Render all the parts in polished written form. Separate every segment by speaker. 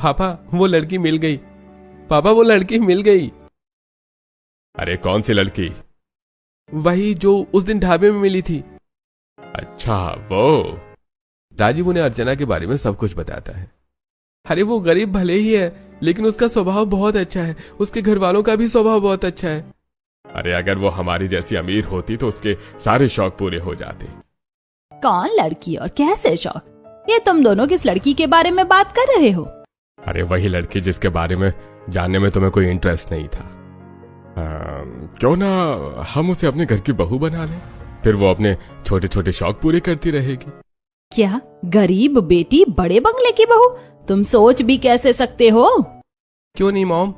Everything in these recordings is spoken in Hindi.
Speaker 1: पापा वो लड़की मिल गई, पापा वो लड़की मिल गई।
Speaker 2: अरे कौन सी लड़की?
Speaker 1: वही जो उस दिन ढाबे में मिली थी।
Speaker 2: अच्छा वो।
Speaker 1: राजीव उन्हें अर्चना के बारे में सब कुछ बताता है। अरे वो गरीब भले ही है, लेकिन उसका स्वभाव बहुत अच्छा है, उसके घर वालों का भी स्वभाव बहुत अच्छा है।
Speaker 2: अरे अगर वो हमारी जैसी अमीर होती तो उसके सारे शौक पूरे हो जाते।
Speaker 3: कौन लड़की और कैसे शौक? ये तुम दोनों किस लड़की के बारे में बात कर रहे हो?
Speaker 2: अरे वही लड़की जिसके बारे में जानने में तुम्हें कोई इंटरेस्ट नहीं था। क्यों ना हम उसे अपने घर की बहू बना लें, फिर वो अपने छोटे छोटे शौक पूरे करती रहेगी।
Speaker 3: क्या गरीब बेटी बड़े बंगले की बहू? तुम सोच भी कैसे सकते हो?
Speaker 1: क्यों नहीं मॉम,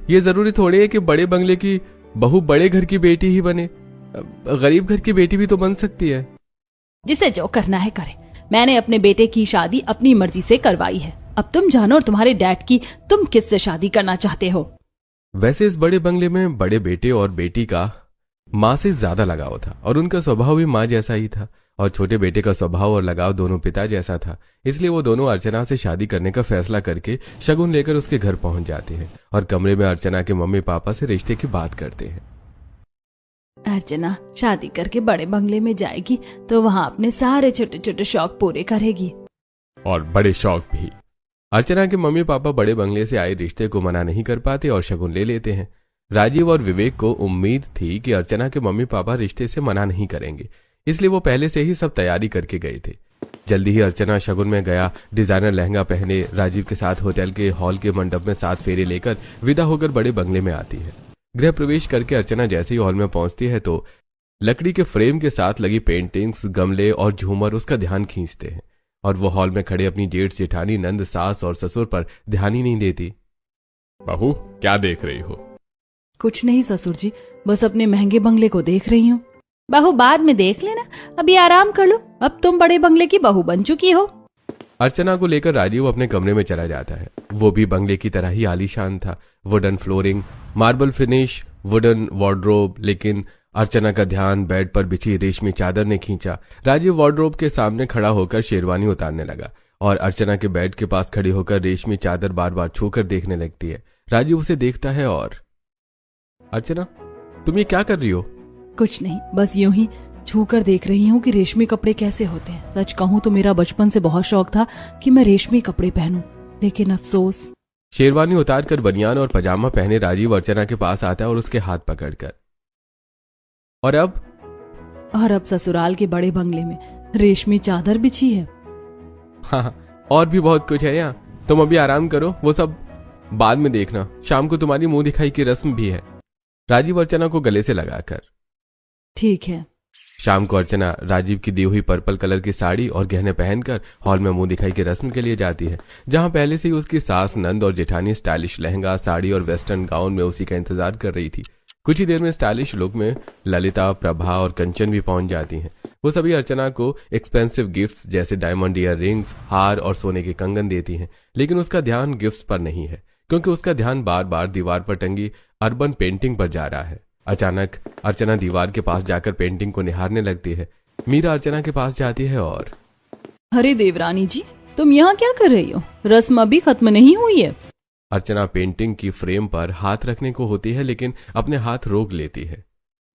Speaker 1: ये जरूरी थोड़ी है कि बड़े बंगले की बहू बड़े घर की बेटी ही बने, गरीब घर की बेटी भी तो बन सकती है।
Speaker 3: जिसे जो करना है करे। मैंने अपने बेटे की शादी अपनी मर्जी से करवाई है। अब तुम जानो और तुम्हारे डैड की, तुम किससे शादी करना चाहते हो?
Speaker 1: वैसे इस बड़े बंगले में बड़े बेटे और बेटी का माँ से ज्यादा लगाव था और उनका स्वभाव भी माँ जैसा ही था, और छोटे बेटे का स्वभाव और लगाव दोनों पिता जैसा था। इसलिए वो दोनों अर्चना से शादी करने का फैसला करके शगुन लेकर उसके घर पहुंच जाते हैं और कमरे में अर्चना के मम्मी पापा से रिश्ते की बात करते हैं।
Speaker 3: अर्चना शादी करके बड़े बंगले में जाएगी तो वहाँ अपने सारे छोटे छोटे शौक पूरे करेगी।
Speaker 2: और बड़े शौक भी।
Speaker 1: अर्चना के मम्मी पापा बड़े बंगले से आए रिश्ते को मना नहीं कर पाते और शगुन ले लेते हैं। राजीव और विवेक को उम्मीद थी कि अर्चना के मम्मी पापा रिश्ते से मना नहीं करेंगे, इसलिए वो पहले से ही सब तैयारी करके गए थे। जल्दी ही अर्चना शगुन में गया, डिजाइनर लहंगा पहने राजीव के साथ होटल के हॉल के मंडप में 7 फेरे लेकर विदा होकर बड़े बंगले में आती है। गृह प्रवेश करके अर्चना जैसे ही हॉल में पहुंचती है तो लकड़ी के फ्रेम के साथ लगी पेंटिंग्स, गमले और झूमर उसका ध्यान खींचते हैं, और वो हॉल में खड़े अपनी जेठ जेठानी, नंद, सास और ससुर पर ध्यान ही नहीं देती।
Speaker 2: बहू क्या देख रही हो?
Speaker 3: कुछ नहीं ससुर जी, बस अपने महंगे बंगले को देख रही हूँ। बहू बाद में देख लेना, अभी आराम कर लो, अब तुम बड़े बंगले की बहू बन चुकी हो।
Speaker 1: अर्चना को लेकर राजीव अपने कमरे में चला जाता है। वो भी बंगले की तरह ही आलीशान था, wooden flooring, marble finish, wooden wardrobe, लेकिन अर्चना का ध्यान बेड पर बिछी रेशमी चादर ने खींचा। राजीव वार्डरोब के सामने खड़ा होकर शेरवानी उतारने लगा और अर्चना के बेड के पास खड़ी होकर रेशमी चादर बार बार छूकर देखने लगती है। राजीव उसे देखता है और अर्चना तुम ये क्या कर रही हो?
Speaker 3: कुछ नहीं, बस यूं ही छू कर देख रही हूँ कि रेशमी कपड़े कैसे होते हैं। सच कहूँ तो मेरा बचपन से बहुत शौक था कि मैं रेशमी कपड़े पहनूं, लेकिन अफसोस।
Speaker 1: शेरवानी उतारकर बनियान और पजामा पहने राजीव अर्चना के पास आता है और उसके हाथ पकड़कर, और अब
Speaker 3: ससुराल के बड़े बंगले में रेशमी चादर बिछी है।
Speaker 1: हाँ, और भी बहुत कुछ है यहाँ, तुम अभी आराम करो, वो सब बाद में देखना, शाम को तुम्हारी मुंह दिखाई की रस्म भी है। राजीव अर्चना को गले से लगाकर।
Speaker 3: ठीक है।
Speaker 1: शाम को अर्चना राजीव की दी हुई पर्पल कलर की साड़ी और गहने पहनकर हॉल में मुंह दिखाई की रस्म के लिए जाती है, जहां पहले से ही उसकी सास, नंद और जेठानी स्टाइलिश लहंगा, साड़ी और वेस्टर्न गाउन में उसी का इंतजार कर रही थी। कुछ ही देर में स्टाइलिश लुक में ललिता, प्रभा और कंचन भी पहुंच जाती हैं। वो सभी अर्चना को एक्सपेंसिव गिफ्ट्स जैसे डायमंड ईयर रिंग्स, हार और सोने के कंगन देती हैं, लेकिन उसका ध्यान गिफ्ट्स पर नहीं है, क्योंकि उसका ध्यान बार बार दीवार पर टंगी अर्बन पेंटिंग पर जा रहा है। अचानक अर्चना दीवार के पास जाकर पेंटिंग को निहारने लगती है। मीरा अर्चना के पास जाती है और
Speaker 3: अरे देवरानी जी, तुम यहाँ क्या कर रही हो? रस्म अभी खत्म नहीं हुई है।
Speaker 1: अर्चना पेंटिंग की फ्रेम पर हाथ रखने को होती है, लेकिन अपने हाथ रोक लेती है।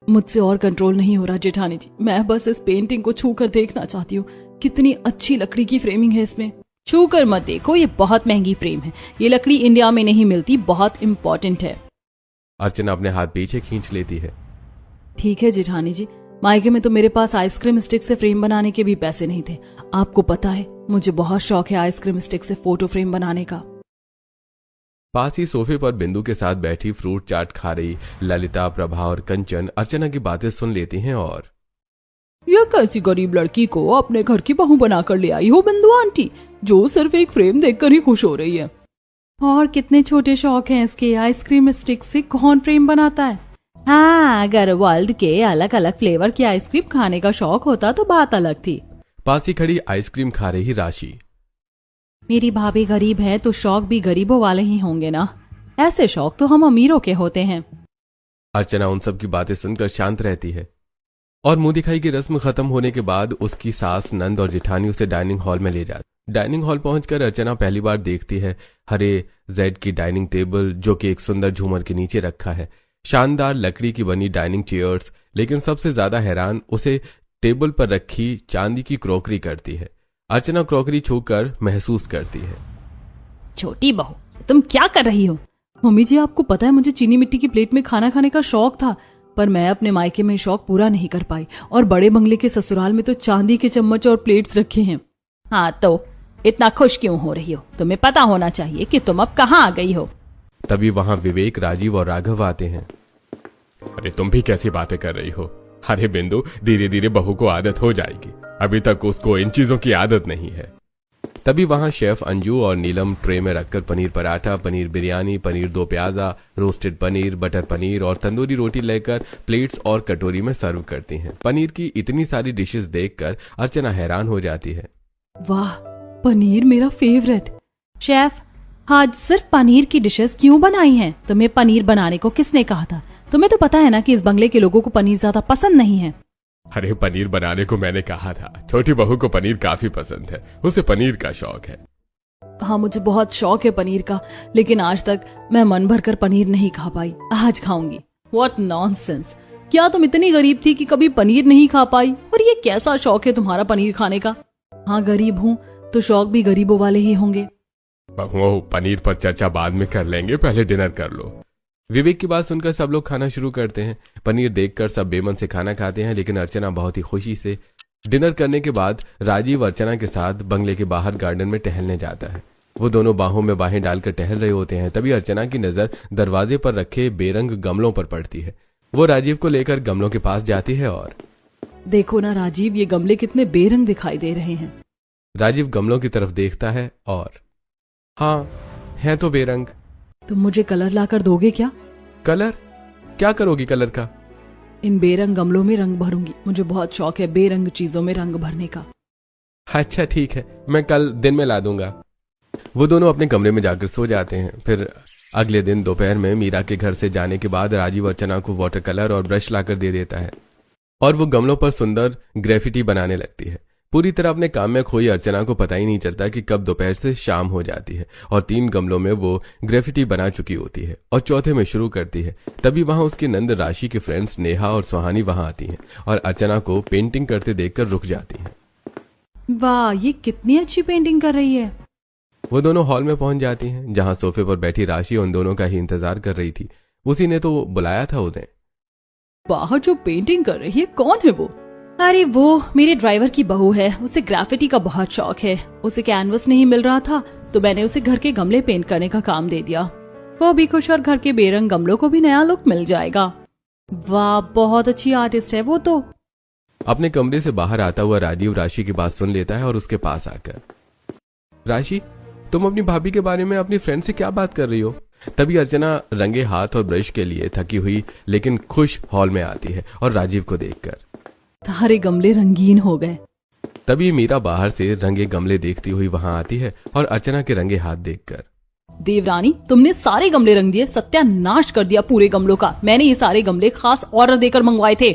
Speaker 3: मुझसे और कंट्रोल नहीं हो रहा जेठानी जी, मैं बस इस पेंटिंग को छू कर देखना चाहती हूँ। कितनी अच्छी लकड़ी की फ्रेमिंग है इसमें। छू कर मत देखो, ये बहुत महंगी फ्रेम है, ये लकड़ी इंडिया में नहीं मिलती, बहुत इम्पोर्टेंट है।
Speaker 1: अर्चना अपने हाथ पीछे खींच लेती है।
Speaker 3: ठीक है जेठानी जी, मायके में तो मेरे पास आइसक्रीम स्टिक से फ्रेम बनाने के भी पैसे नहीं थे। आपको पता है मुझे बहुत शौक है आइसक्रीम स्टिक से फोटो फ्रेम बनाने का।
Speaker 1: पास ही सोफे पर बिंदु के साथ बैठी फ्रूट चाट खा रही ललिता, प्रभा और कंचन अर्चना की बातें सुन लेती हैं और
Speaker 3: यह कैसी गरीब लड़की को अपने घर की बहू बनाकर ले आई हो बिंदु आंटी, जो सिर्फ एक फ्रेम देखकर ही खुश हो रही है। और कितने छोटे शौक हैं इसके, आइसक्रीम स्टिक से कौन फ्रेम बनाता है। हाँ, अगर वर्ल्ड के अलग अलग फ्लेवर की आइसक्रीम खाने का शौक होता तो बात अलग थी।
Speaker 1: पास ही खड़ी आइसक्रीम खा रही राशि,
Speaker 3: मेरी भाभी गरीब है तो शौक भी गरीबों वाले ही होंगे ना, ऐसे शौक तो हम अमीरों के होते हैं।
Speaker 1: अर्चना उन सब की बातें सुनकर शांत रहती है और मुंह दिखाई की रस्म खत्म होने के बाद उसकी सास, नंद और जेठानी उसे डाइनिंग हॉल में ले जाती। डाइनिंग हॉल पहुंचकर अर्चना पहली बार देखती है हरे जेड की डाइनिंग टेबल जो कि एक सुंदर झूमर के नीचे रखा है, शानदार लकड़ी की बनी डाइनिंग चेयर्स, लेकिन सबसे ज्यादा हैरान उसे टेबल पर रखी चांदी की क्रॉकरी करती है। अर्चना क्रॉकरी छूकर महसूस करती है।
Speaker 3: छोटी बहू, तुम क्या कर रही हो? मम्मी जी, आपको पता है मुझे चीनी मिट्टी की प्लेट में खाना खाने का शौक था, पर मैं अपने मायके में शौक पूरा नहीं कर पाई और बड़े बंगले के ससुराल में तो चांदी के चम्मच और प्लेट्स रखे हैं। हाँ, तो इतना खुश क्यों हो रही हो? तुम्हें पता होना चाहिए कि तुम अब कहाँ आ गई हो।
Speaker 1: तभी वहां विवेक, राजीव और राघव आते हैं।
Speaker 2: अरे तुम भी कैसी बातें कर रही हो? अरे बिंदु, धीरे धीरे बहू को आदत हो जाएगी, अभी तक उसको इन चीजों की आदत नहीं है।
Speaker 1: तभी वहां शेफ अंजू और नीलम ट्रे में रखकर पनीर पराठा, पनीर बिरयानी, पनीर दो प्याजा, रोस्टेड पनीर, बटर पनीर और तंदूरी रोटी लेकर प्लेट्स और कटोरी में सर्व करती हैं। पनीर की इतनी सारी डिशेस देखकर अर्चना हैरान हो जाती है।
Speaker 3: वाह, पनीर मेरा फेवरेट। शेफ, आज सिर्फ पनीर की डिशेस क्यों बनाई हैं? तुम्हें पनीर बनाने को किसने कहा था? तुम्हें तो पता है ना कि इस बंगले के लोगों को पनीर ज्यादा पसंद नहीं है।
Speaker 2: अरे पनीर बनाने को मैंने कहा था, छोटी बहू को पनीर काफी पसंद है, उसे पनीर का शौक है।
Speaker 3: हाँ, मुझे बहुत शौक है पनीर का, लेकिन आज तक मैं मन भरकर पनीर नहीं खा पाई। आज खाऊंगी। What nonsense! क्या तुम इतनी गरीब थी कि कभी पनीर नहीं खा पाई? और ये कैसा शौक है तुम्हारा पनीर खाने का? हाँ, गरीब हूँ तो शौक भी गरीबों वाले ही होंगे।
Speaker 2: बहू, पनीर पर चर्चा बाद में कर लेंगे, पहले डिनर कर लो।
Speaker 1: विवेक की बात सुनकर सब लोग खाना शुरू करते हैं। पनीर देखकर सब बेमन से खाना खाते हैं, लेकिन अर्चना बहुत ही खुशी से। डिनर करने के बाद राजीव अर्चना के साथ बंगले के बाहर गार्डन में टहलने जाता है। वो दोनों बाहों में बाहें डालकर टहल रहे होते हैं। तभी अर्चना की नजर दरवाजे पर रखे बेरंग गमलों पर पड़ती है। वो राजीव को लेकर गमलों के पास जाती है और
Speaker 3: देखो ना राजीव, ये गमले कितने बेरंग दिखाई दे रहे हैं।
Speaker 1: राजीव गमलों की तरफ देखता है और हाँ, है तो बेरंग।
Speaker 3: तुम मुझे कलर लाकर दोगे क्या?
Speaker 1: कलर? क्या करोगी कलर का?
Speaker 3: इन बेरंग गमलों में रंग भरूंगी। मुझे बहुत शौक है बेरंग चीजों में रंग भरने का।
Speaker 1: अच्छा ठीक है, मैं कल दिन में ला दूंगा। वो दोनों अपने कमरे में जाकर सो जाते हैं। फिर अगले दिन दोपहर में मीरा के घर से जाने के बाद राजीव अर्चना को वाटर कलर और ब्रश लाकर दे देता है और वो गमलों पर सुंदर ग्रेफिटी बनाने लगती है। पूरी तरह अपने काम में खोई अर्चना को पता ही नहीं चलता कि कब दोपहर से शाम हो जाती है और 3 गमलों में वो ग्रेफिटी बना चुकी होती है और चौथे में शुरू करती है। तभी वहां उसकी नंद राशि के फ्रेंड्स नेहा और सुहानी वहां आती हैं और अर्चना को पेंटिंग करते देखकर रुक जाती हैं।
Speaker 3: वाह, ये कितनी अच्छी पेंटिंग कर रही है।
Speaker 1: वो दोनों हॉल में पहुंच जाती हैं, जहां सोफे पर बैठी राशि उन दोनों का ही इंतजार कर रही थी। उसी ने तो बुलाया था उन्हें।
Speaker 3: बाहर जो पेंटिंग कर रही है, कौन है वो? अरे वो मेरे ड्राइवर की बहू है। उसे ग्राफिटी का बहुत शौक है। उसे कैनवस नहीं मिल रहा था तो मैंने उसे घर के गमले पेंट करने का काम दे दिया। वो भी खुश और घर के बेरंग गमलों को भी नया लुक मिल जाएगा। वाह, बहुत अच्छी आर्टिस्ट है वो तो।
Speaker 1: अपने कमरे से बाहर आता हुआ राजीव राशि की बात सुन लेता है और उसके पास आकर, राशि, तुम अपनी भाभी के बारे में अपनी फ्रेंड से क्या बात कर रही हो? तभी अर्चना रंगे हाथ और ब्रश के लिए थकी हुई लेकिन खुश हॉल में आती है और राजीव को देखकर,
Speaker 3: सारे गमले रंगीन हो गए।
Speaker 1: तभी मीरा बाहर से रंगे गमले देखती हुई वहां आती है और अर्चना के रंगे हाथ देखकर,
Speaker 3: देवरानी, तुमने सारे गमले रंग दिए, सत्यानाश कर दिया पूरे गमलों का। मैंने ये सारे गमले खास ऑर्डर देकर मंगवाए थे।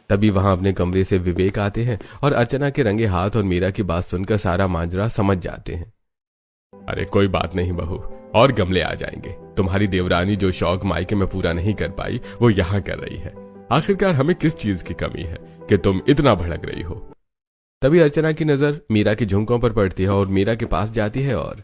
Speaker 1: तभी वहां अपने कमरे से विवेक आते हैं और अर्चना के रंगे हाथ और मीरा की बात सुनकर सारा माजरा समझ जाते हैं।
Speaker 2: अरे कोई बात नहीं बहू, और गमले आ जाएंगे। तुम्हारी देवरानी जो शौक मायके में पूरा नहीं कर पाई वो यहाँ कर रही है। आखिरकार हमें किस चीज की कमी है कि तुम इतना भड़क रही हो?
Speaker 1: तभी अर्चना की नजर मीरा के झुमकों पर पड़ती है और मीरा के पास जाती है और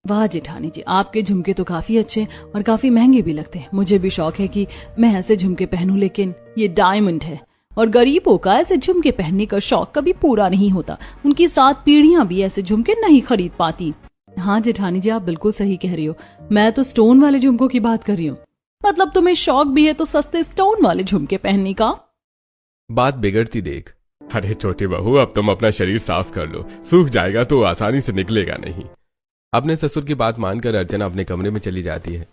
Speaker 3: वाह जेठानी जी, आपके झुमके तो काफी अच्छे और काफी महंगे भी लगते हैं। मुझे भी शौक है कि मैं ऐसे झुमके पहनूं, लेकिन ये डायमंड है और गरीबों का ऐसे झुमके पहनने का शौक कभी पूरा नहीं होता। उनकी 7 पीढ़ियां भी ऐसे झुमके नहीं खरीद पाती। हाँ जेठानी जी, आप बिल्कुल सही कह रही हो। मैं तो स्टोन वाले झुमकों की बात कर रही हूँ। मतलब तुम्हें शौक भी है तो सस्ते स्टोन वाले झुमके पहनने का।
Speaker 1: बात बिगड़ती देख।
Speaker 2: अरे छोटी बहू, अब तुम अपना शरीर साफ कर लो, सूख जाएगा तो आसानी से निकलेगा नहीं।
Speaker 1: अपने ससुर की बात मानकर अर्चना अपने कमरे में चली जाती है।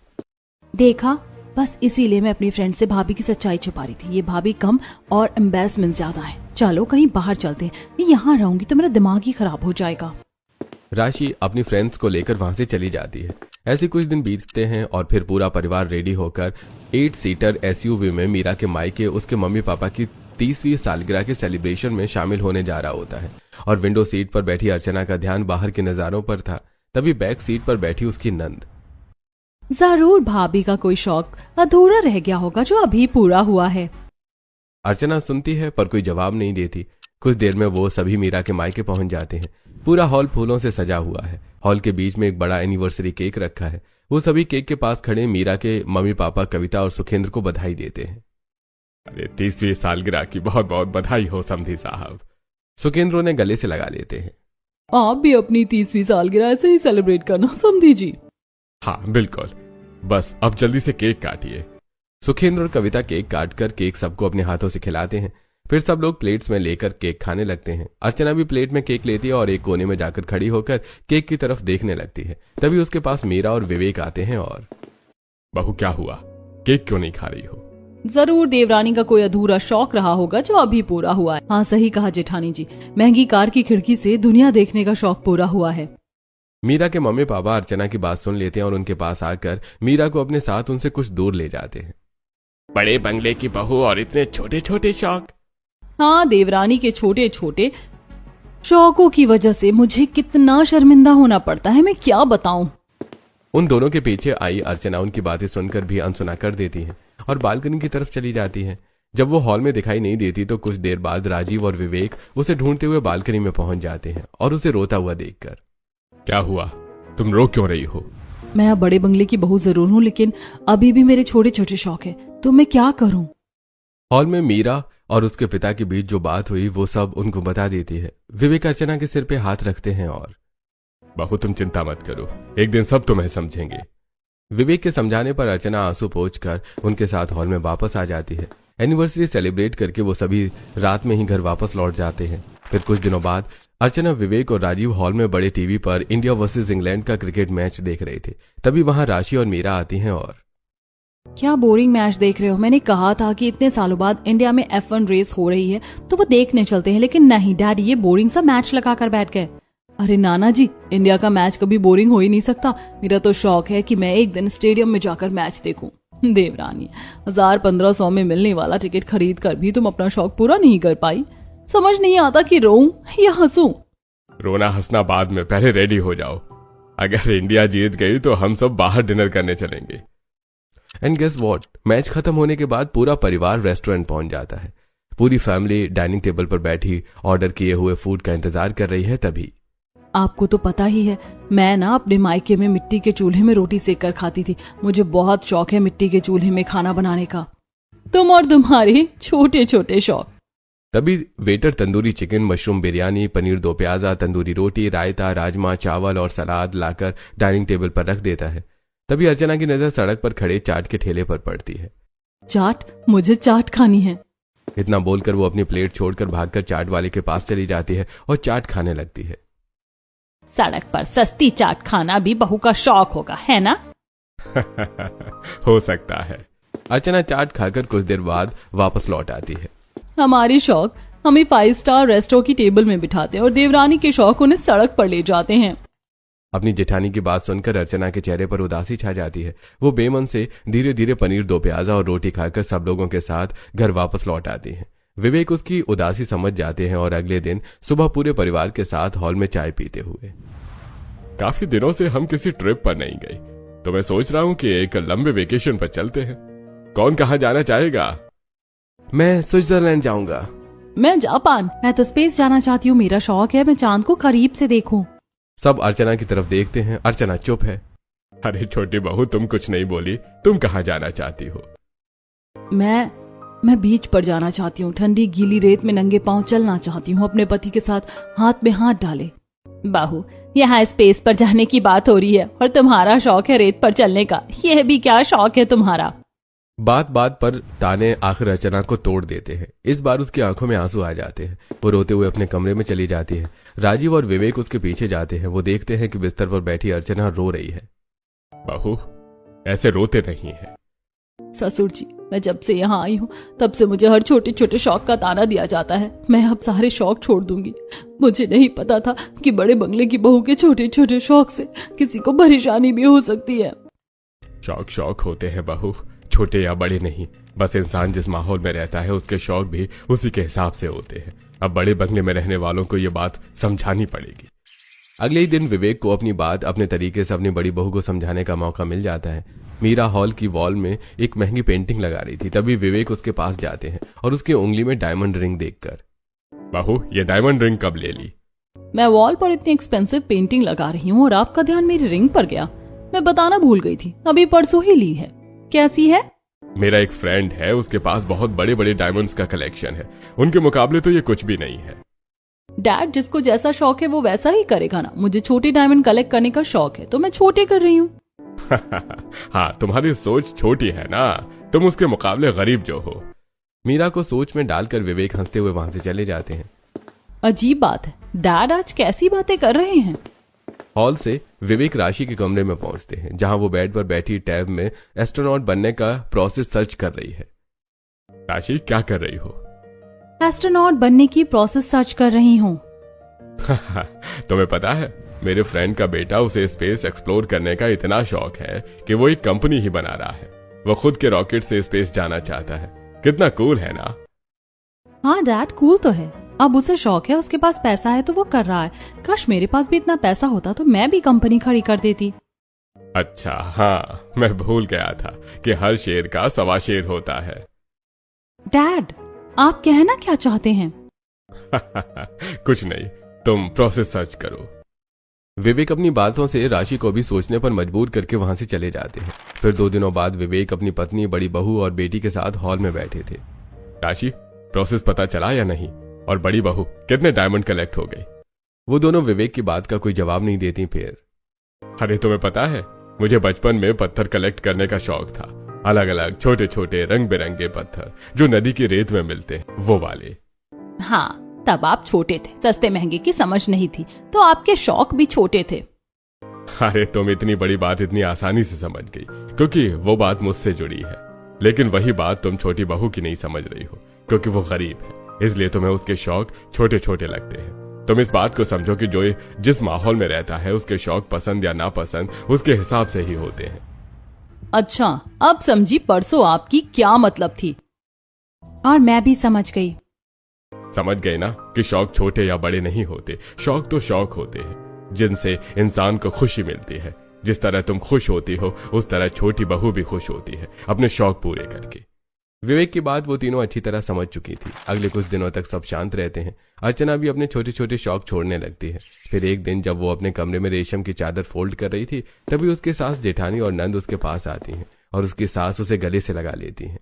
Speaker 3: देखा, बस इसीलिए मैं अपनी फ्रेंड से भाभी की सच्चाई छुपा रही थी। ये भाभी कम और एम्बेरसमेंट ज्यादा है। चलो कहीं बाहर चलते हैं, मैं यहाँ रहूंगी तो मेरा दिमाग ही खराब हो जाएगा।
Speaker 1: राशि अपनी फ्रेंड्स को लेकर वहां से चली जाती है। ऐसे कुछ दिन बीतते हैं और फिर पूरा परिवार रेडी होकर 8 सीटर SUV में मीरा के मायके उसके मम्मी पापा की 30वीं सालगिरह के सेलिब्रेशन में शामिल होने जा रहा होता है और विंडो सीट पर बैठी अर्चना का ध्यान बाहर के नजारों पर था। तभी बैक सीट पर बैठी उसकी नंद।
Speaker 3: जरूर भाभी का कोई शौक अधूरा रह गया होगा जो अभी पूरा हुआ है।
Speaker 1: अर्चना सुनती है पर कोई जवाब नहीं देती। कुछ देर में वो सभी मीरा के मायके पहुंच जाते हैं। पूरा हॉल फूलों से सजा हुआ है। हॉल के बीच में एक बड़ा एनिवर्सरी केक रखा है। वो सभी केक के पास खड़े मीरा के मम्मी पापा कविता और सुखेंद्र को बधाई देते हैं।
Speaker 2: अरे 30वीं सालगिरह की बहुत बहुत बधाई हो समधी साहब।
Speaker 1: सुखेंद्र उन्हें गले से लगा लेते हैं।
Speaker 3: आप भी अपनी 30वीं सालगिरह ऐसे ही सेलिब्रेट करना समधी जी।
Speaker 2: हाँ बिल्कुल, बस अब जल्दी से केक काटिए।
Speaker 1: सुखेंद्र और कविता केक काटकर केक सबको अपने हाथों से खिलाते हैं। फिर सब लोग प्लेट्स में लेकर केक खाने लगते हैं। अर्चना भी प्लेट में केक लेती है और एक कोने में जाकर खड़ी होकर केक की तरफ देखने लगती है। तभी उसके पास मीरा और विवेक आते हैं और
Speaker 2: बहू क्या हुआ, केक क्यों नहीं खा रही हो?
Speaker 3: जरूर देवरानी का कोई अधूरा शौक रहा होगा जो अभी पूरा हुआ है। हाँ सही कहा जेठानी जी, महंगी कार की खिड़की से दुनिया देखने का शौक पूरा हुआ है।
Speaker 1: मीरा के मम्मी पापा अर्चना की बात सुन लेते हैं और उनके पास आकर मीरा को अपने साथ उनसे कुछ दूर ले जाते हैं।
Speaker 2: बड़े बंगले की बहू और इतने छोटे छोटे शौक।
Speaker 3: हाँ, देवरानी के छोटे छोटे शौकों की वजह से मुझे कितना शर्मिंदा होना पड़ता है, मैं क्या बताऊं।
Speaker 1: उन दोनों के पीछे आई अर्चना उनकी बातें सुनकर भी अनसुना कर देती है और बालकनी की तरफ चली जाती है। जब वो हॉल में दिखाई नहीं देती तो कुछ देर बाद राजीव और विवेक उसे ढूंढते हुए बालकनी में पहुंच जाते हैं और उसे रोता हुआ देखकर।
Speaker 2: क्या हुआ, तुम रो क्यों रही हो?
Speaker 3: मैं अब बड़े बंगले की बहू जरूर हूँ, लेकिन अभी भी मेरे छोटे छोटे शौक है, तो मैं क्या करूं।
Speaker 1: हॉल में मीरा और उसके पिता के बीच जो बात हुई वो सब उनको बता देती है। विवेक अर्चना के सिर पे हाथ रखते हैं और
Speaker 2: बहू तुम चिंता मत करो, एक दिन सब तुम्हें समझेंगे।
Speaker 1: विवेक के समझाने पर अर्चना आंसू पोंछकर उनके साथ हॉल में वापस आ जाती है। एनिवर्सरी सेलिब्रेट करके वो सभी रात में ही घर वापस लौट जाते हैं। फिर कुछ दिनों बाद अर्चना, विवेक और राजीव हॉल में बड़े टीवी पर इंडिया वर्सेस इंग्लैंड का क्रिकेट मैच देख रहे थे। तभी वहां राशि और मीरा आती हैं और
Speaker 3: क्या बोरिंग मैच देख रहे हो? मैंने कहा था कि इतने सालों बाद इंडिया में F1 रेस हो रही है तो वो देखने चलते हैं, लेकिन नहीं डैडी, ये बोरिंग सा मैच लगाकर बैठ गए। अरे नाना जी, इंडिया का मैच कभी बोरिंग हो ही नहीं सकता। मेरा तो शौक है कि मैं एक दिन स्टेडियम में जाकर मैच देखूं। देवरानी, 1000-1500 में मिलने वाला टिकट खरीद कर भी तुम अपना शौक पूरा नहीं कर पाई। समझ नहीं आता कि रोऊं या हंसूं।
Speaker 2: रोना हंसना बाद में, पहले रेडी हो जाओ। अगर इंडिया जीत गई तो हम सब बाहर डिनर करने चलेंगे।
Speaker 1: एंड गेस व्हाट, मैच खत्म होने के बाद पूरा परिवार रेस्टोरेंट पहुंच जाता है। पूरी फैमिली डाइनिंग टेबल पर बैठी ऑर्डर किए हुए फूड का इंतजार कर रही है। तभी
Speaker 3: आपको तो पता ही है, मैं ना अपने मायके में मिट्टी के चूल्हे में रोटी सेक कर खाती थी। मुझे बहुत शौक है मिट्टी के चूल्हे में खाना बनाने का। तुम और तुम्हारे छोटे छोटे शौक।
Speaker 1: तभी waiter tandoori chicken, mushroom biryani, paneer दो प्याजा, तंदूरी रोटी, रायता, राजमा, चावल और सलाद लाकर डाइनिंग टेबल पर रख देता है। तभी अर्चना की नजर सड़क पर खड़े चाट के ठेले पर पड़ती है।
Speaker 3: चाट? मुझे चाट खानी है।
Speaker 1: इतना बोलकर वो अपनी प्लेट छोड़कर भागकर चाट वाले के पास चली जाती है और चाट खाने लगती है।
Speaker 3: सड़क पर सस्ती चाट खाना भी बहू का शौक होगा, है ना?
Speaker 2: हो सकता है।
Speaker 1: अर्चना चाट खाकर कुछ देर बाद वापस लौट आती है।
Speaker 3: हमारे शौक हमें 5 स्टार रेस्टोरेंट की टेबल में बिठाते हैं और देवरानी के शौक उन्हें सड़क पर ले जाते हैं।
Speaker 1: अपनी जेठानी की बात सुनकर अर्चना के चेहरे पर उदासी छा जाती है। वो बेमन से धीरे धीरे पनीर दो प्याजा और रोटी खाकर सब लोगों के साथ घर वापस लौट आती है। विवेक उसकी उदासी समझ जाते हैं और अगले दिन सुबह पूरे परिवार के साथ हॉल में चाय पीते हुए।
Speaker 2: काफी दिनों से हम किसी ट्रिप पर नहीं गए, तो मैं सोच रहा हूँ कि एक लंबे वेकेशन पर चलते हैं। कौन कहाँ जाना चाहेगा?
Speaker 1: मैं स्विट्जरलैंड जाऊंगा।
Speaker 3: मैं जापान। मैं तो स्पेस जाना चाहती हूँ। मेरा शौक है मैं चांद को करीब से देखूं।
Speaker 1: सब अर्चना की तरफ देखते हैं। अर्चना चुप है।
Speaker 2: अरे छोटी बहू, तुम कुछ नहीं बोली, तुम कहाँ जाना चाहती हो?
Speaker 3: मैं बीच पर जाना चाहती हूँ। ठंडी गीली रेत में नंगे पांव चलना चाहती हूँ, अपने पति के साथ हाथ में हाथ डाले। बहू, यहाँ स्पेस पर जाने की बात हो रही है और तुम्हारा शौक है रेत पर चलने का। यह भी क्या शौक है तुम्हारा?
Speaker 1: बात बात पर ताने आखिर अर्चना को तोड़ देते हैं। इस बार उसकी आंखों में आंसू आ जाते हैं। वो रोते हुए अपने कमरे में चली जाती है। राजीव और विवेक उसके पीछे जाते हैं। वो देखते हैं कि बिस्तर पर बैठी अर्चना रो रही है।
Speaker 2: बहू, ऐसे रोते नहीं है।
Speaker 3: ससुर जी, मैं जब से यहाँ आई हूँ तब से मुझे हर छोटे छोटे शौक का ताना दिया जाता है। मैं अब सारे शौक छोड़ दूंगी। मुझे नहीं पता था कि बड़े बंगले की बहू के छोटे छोटे शौक से किसी को परेशानी भी हो सकती है।
Speaker 2: शौक शौक होते हैं बहू, छोटे या बड़े नहीं। बस इंसान जिस माहौल में रहता है उसके शौक भी उसी के हिसाब से होते हैं। अब बड़े बंगले में रहने वालों को ये बात समझानी पड़ेगी।
Speaker 1: अगले ही दिन विवेक को अपनी बात अपने तरीके से अपनी बड़ी बहू को समझाने का मौका मिल जाता है। मीरा हॉल की वॉल में एक महंगी पेंटिंग लगा रही थी, तभी विवेक उसके पास जाते हैं और उसकी उंगली में डायमंड रिंग देखकर,
Speaker 2: बहू ये डायमंड रिंग कब ले ली?
Speaker 3: मैं वॉल पर इतनी एक्सपेंसिव पेंटिंग लगा रही हूँ और आपका ध्यान मेरी रिंग पर गया। मैं बताना भूल गई थी, अभी परसों ही ली है। कैसी है?
Speaker 2: मेरा एक फ्रेंड है, उसके पास बहुत बड़े बड़े डायमंड्स का कलेक्शन है। उनके मुकाबले तो ये कुछ भी नहीं है।
Speaker 3: डैड, जिसको जैसा शौक है वो वैसा ही करेगा ना। मुझे छोटे डायमंड कलेक्ट करने का शौक है तो मैं छोटे कर रही हूँ।
Speaker 2: हाँ, तुम्हारी सोच छोटी है ना, तुम उसके मुकाबले गरीब जो हो।
Speaker 1: मीरा को सोच में डालकर विवेक हंसते हुए वहां से चले जाते हैं।
Speaker 3: अजीब बात है, डैड आज कैसी बातें कर रहे हैं।
Speaker 1: हॉल से विवेक राशि के कमरे में पहुंचते हैं, जहां वो बेड पर बैठी टैब में एस्ट्रोनॉट बनने का प्रोसेस सर्च कर रही है।
Speaker 2: राशि, क्या कर रही हो?
Speaker 3: एस्ट्रोनॉट बनने की प्रोसेस सर्च कर रही हूँ।
Speaker 2: तुम्हें पता है, मेरे फ्रेंड का बेटा, उसे स्पेस एक्सप्लोर करने का इतना शौक है कि वो एक कंपनी ही बना रहा है। वो खुद के रॉकेट से स्पेस जाना चाहता है। कितना कूल है ना?
Speaker 3: हाँ डैड, कूल तो है। अब उसे शौक है, उसके पास पैसा है तो वो कर रहा है। काश मेरे पास भी इतना पैसा होता तो मैं भी कंपनी खड़ी कर देती।
Speaker 2: अच्छा हाँ, मैं भूल गया था कि हर शेर का सवा शेर होता है।
Speaker 3: डैड, आप कहना क्या चाहते हैं?
Speaker 2: कुछ नहीं, तुम प्रोसेस सर्च करो।
Speaker 1: विवेक अपनी बातों से राशि को भी सोचने पर मजबूर करके वहां से चले जाते हैं। फिर 2 दिनों बाद विवेक अपनी पत्नी, बड़ी बहू और बेटी के साथ हॉल में बैठे थे।
Speaker 2: राशि, प्रोसेस पता चला या नहीं? और बड़ी बहू, कितने डायमंड कलेक्ट हो गए?
Speaker 1: वो दोनों विवेक की बात का कोई जवाब नहीं देती। फिर,
Speaker 2: अरे तुम्हें पता है, मुझे बचपन में पत्थर कलेक्ट करने का शौक था। अलग अलग छोटे छोटे रंग बिरंगे पत्थर जो नदी की रेत में मिलते, वो वाले।
Speaker 3: हाँ, तब आप छोटे थे, सस्ते महंगे की समझ नहीं थी, तो आपके शौक भी छोटे थे।
Speaker 2: अरे तुम इतनी बड़ी बात इतनी आसानी से समझ गई, क्योंकि वो बात मुझसे जुड़ी है। लेकिन वही बात तुम छोटी बहू की नहीं समझ रही हो, क्योंकि वो गरीब है, इसलिए तुम्हें उसके शौक छोटे छोटे लगते हैं। तुम इस बात को समझो कि जो जिस माहौल में रहता है उसके शौक पसंद या नापसंद उसके हिसाब से ही होते हैं।
Speaker 3: अच्छा, अब समझी परसों आपकी क्या मतलब थी। और मैं भी समझ गई।
Speaker 2: समझ गए ना कि शौक छोटे या बड़े नहीं होते। शौक तो शौक होते हैं जिनसे इंसान को खुशी मिलती है। जिस तरह तुम खुश होती हो उस तरह छोटी बहू भी खुश होती है अपने शौक पूरे करके।
Speaker 1: विवेक की बात वो तीनों अच्छी तरह समझ चुकी थी। अगले कुछ दिनों तक सब शांत रहते हैं। अर्चना भी अपने छोटे छोटे शौक छोड़ने लगती है। फिर एक दिन जब वो अपने कमरे में रेशम की चादर फोल्ड कर रही थी, तभी उसके सास जेठानी और नंद उसके पास आती हैं और उसकी सास उसे गले से लगा लेती हैं।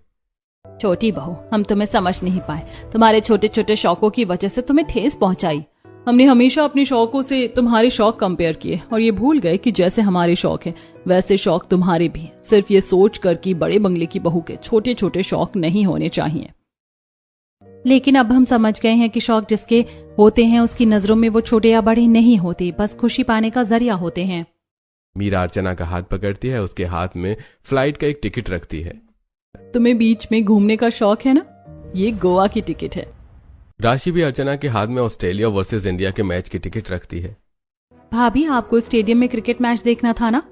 Speaker 3: छोटी बहू, हम तुम्हें समझ नहीं पाए। तुम्हारे छोटे छोटे शौकों की वजह से तुम्हें ठेस पहुंचाई। हमने हमेशा अपने शौकों से तुम्हारे शौक कंपेयर किए और ये भूल गए कि जैसे हमारे शौक हैं वैसे शौक तुम्हारे भी। सिर्फ ये सोच कर कि बड़े बंगले की बहू के छोटे छोटे शौक नहीं होने चाहिए। लेकिन अब हम समझ गए हैं कि शौक जिसके होते हैं उसकी नजरों में वो छोटे या बड़े नहीं होते, बस खुशी पाने का जरिया होते हैं।
Speaker 1: मीरा अर्चना का हाथ पकड़ती है, उसके हाथ में फ्लाइट का एक टिकट रखती है।
Speaker 3: तुम्हें बीच में घूमने का शौक है ना, ये गोवा की टिकट है।
Speaker 1: राशि भी अर्चना के हाथ में ऑस्ट्रेलिया वर्सेस इंडिया के मैच की टिकट रखती है।
Speaker 3: भाभी, आपको स्टेडियम में क्रिकेट मैच देखना था ना,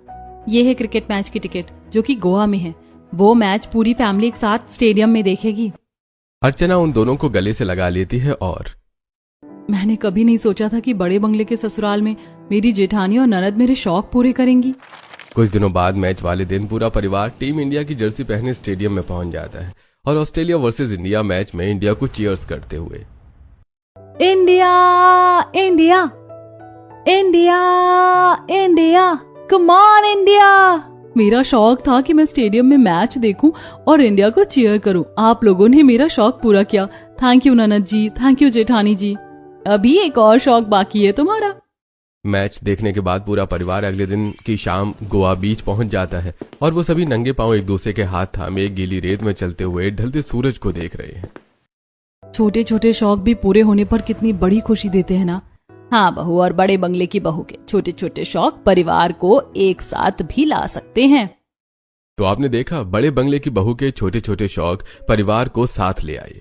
Speaker 3: ये है क्रिकेट मैच की टिकट जो कि गोवा में है। वो मैच पूरी फैमिली एक साथ स्टेडियम में देखेगी।
Speaker 1: अर्चना उन दोनों को गले से लगा लेती है और
Speaker 3: मैंने कभी नहीं सोचा था कि बड़े बंगले के ससुराल में मेरी जेठानी और ननद मेरे शौक पूरे करेंगी।
Speaker 1: कुछ दिनों बाद मैच वाले दिन पूरा परिवार टीम इंडिया की जर्सी पहने स्टेडियम में पहुंच जाता है और ऑस्ट्रेलिया वर्सेस इंडिया मैच में इंडिया को चीयर्स करते हुए
Speaker 3: India India India India, come on India. मेरा शौक था कि मैं स्टेडियम में मैच देखूं और इंडिया को चीयर करूं। आप लोगों ने मेरा शौक पूरा किया। थैंक यू ननद जी, थैंक यू जेठानी जी। अभी एक और शौक बाकी है तुम्हारा।
Speaker 1: मैच देखने के बाद पूरा परिवार अगले दिन की शाम गोवा बीच पहुंच जाता है और वो सभी नंगे पांव एक दूसरे के हाथ थामे गीली रेत में चलते हुए ढलते सूरज को देख रहे हैं।
Speaker 3: छोटे छोटे शौक भी पूरे होने पर कितनी बड़ी खुशी देते हैं ना। हाँ बहू, और बड़े बंगले की बहू के छोटे छोटे शौक परिवार को एक साथ भी ला सकते हैं।
Speaker 1: तो आपने देखा, बड़े बंगले की बहू के छोटे छोटे शौक परिवार को साथ ले आए।